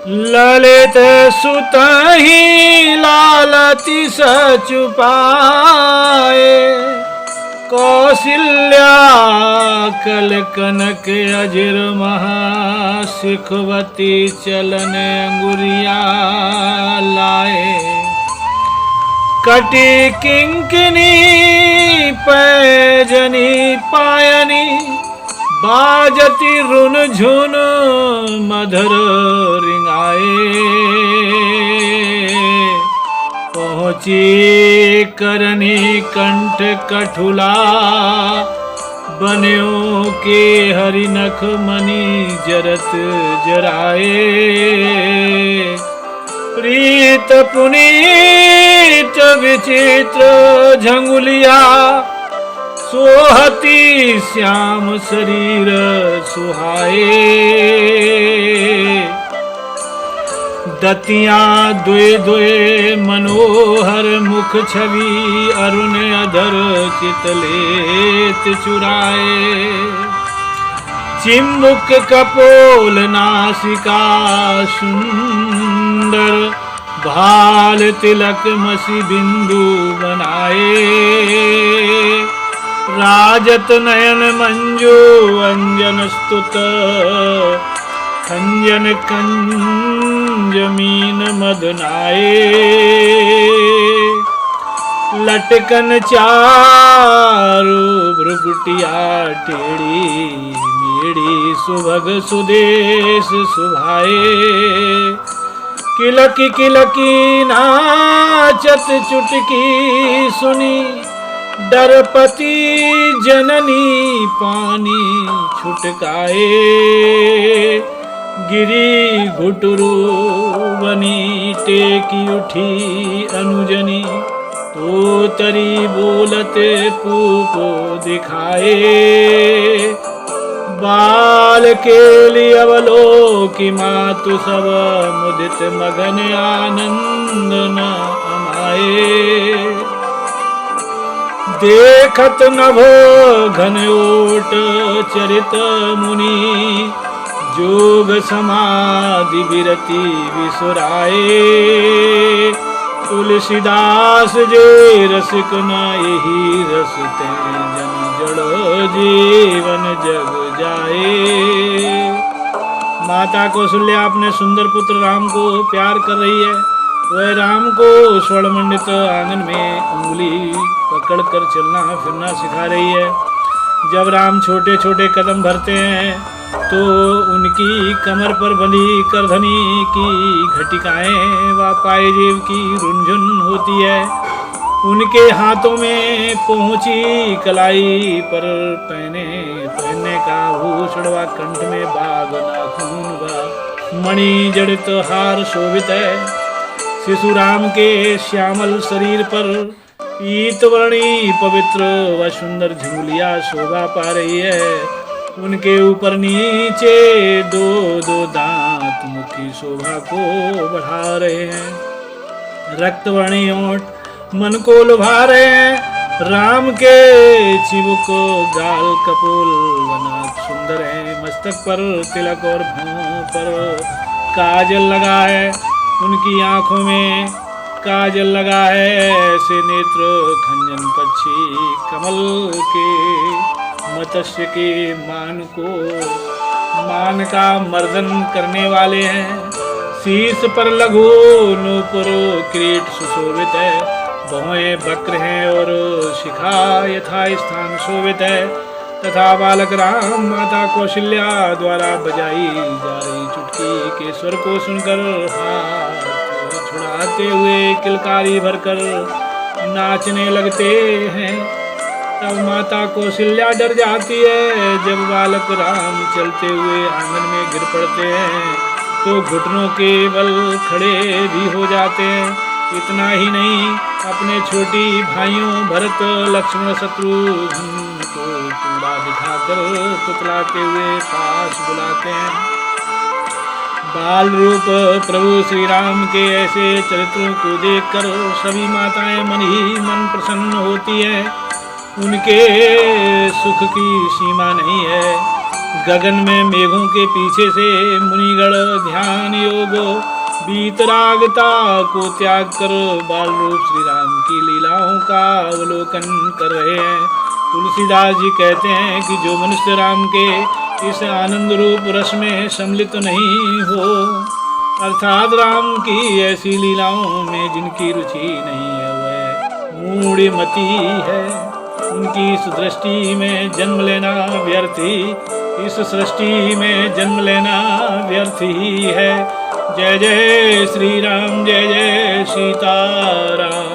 ललित सुतहि लालति सचुपाए। कौशल्या कल कनक अजिर महा सिखवती चलन अंगुरिया लाए। कटी किंकिनी पैजनी पायनी बाजती रुन झुन मधुर रिंगाए। पहुँची करनी कंठ कठुला बन्यो के हरिनख मणि जरत जराए। प्रीत पुनीत विचित्र झंगुलिया सोहती श्याम शरीर सुहाए। दतियां द्वे द्वे मनोहर मुख छवि अरुण अधर चितलेत चुराए। चिम्बुक कपोल नासिका सुंदर भाल तिलक मसी बिंदु बनाए। राजत नयन मंजू अंजन स्तुत खंजन कंजमीन मदनाए। लटकन चारु भ्रुकुटिया टेढ़ी मेढ़ी सुभग सुदेश सुभाए। किलकी किलकी नाचत चुटकी सुनी डरपति जननी पानी छुटकाए। गिरी घुटरू बनी टेकी उठी अनुजनी तो तरी बोलते पूपो दिखाए। बाल के लिए अवलोकी मातु सब मुदित मगन आनंद न अमाए। देखत नभो घन ओट चरित मुनि जोग समाधि विरति विसुराए। तुलसीदास जे रसिक न यही रसते जन जड़ जीवन जग जाए। माता कौशल्या अपने सुंदर पुत्र राम को प्यार कर रही है। वह राम को स्वर्णमंडित आंगन में उंगली पकड़कर चलना फिरना सिखा रही है। जब राम छोटे छोटे कदम भरते हैं तो उनकी कमर पर बंधी करधनी की घटिकाएं व पायजेब की रुंझुन होती है। उनके हाथों में पहुंची कलाई पर पहनने का भूषण व कंठ में बाग नाखून व मणि जड़ित हार शोभित है। शिशु राम के श्यामल शरीर पर पीतवर्णी पवित्र व सुंदर झंगुलिया शोभा पा रही है। उनके ऊपर नीचे दो दो दांत मुखी शोभा को बढ़ा रहे हैं। रक्तवर्णी ओंठ मन को लुभा रहे हैं। राम के चिबुक गाल कपोल वनाथ सुंदर है। मस्तक पर तिलक और भौं पर काजल लगा है। उनकी आंखों में काजल लगा है। ऐसे नेत्र खंजन पक्षी कमल के मत्स्य के मान का मर्दन करने वाले हैं। शीश पर लघु नूपुर किरीट सुशोभित है। भौएं वक्र हैं और शिखा यथा स्थान शोभित है। तथा बालक राम माता कौशल्या द्वारा बजाई जा रही चुटकी के स्वर को सुनकर हाथ छुड़ाते हुए किलकारी भरकर नाचने लगते हैं। तब माता कौशल्या डर जाती है। जब बालक राम चलते हुए आंगन में गिर पड़ते हैं तो घुटनों के बल खड़े भी हो जाते हैं। इतना ही नहीं, अपने छोटी भाइयों भरत लक्ष्मण शत्रुघ्न को कूड़ा दिखाकर तुतलाते हुए पास बुलाते हैं। बाल रूप प्रभु श्री राम के ऐसे चरित्रों को देखकर सभी माताएं मन ही मन प्रसन्न होती हैं। उनके सुख की सीमा नहीं है। गगन में मेघों के पीछे से मुनिगण ध्यान योग बीतरागता को त्याग कर बाल रूप श्री राम की लीलाओं का अवलोकन कर रहे हैं। तुलसीदास जी कहते हैं कि जो मनुष्य राम के इस आनंद रूप रस में सम्मिलित नहीं हो, अर्थात राम की ऐसी लीलाओं में जिनकी रुचि नहीं है, वह मूढ़मती है। उनकी इस दृष्टि में जन्म लेना व्यर्थ ही, इस सृष्टि में जन्म लेना व्यर्थ ही है। जय जय श्री राम, जय जय सीताराम।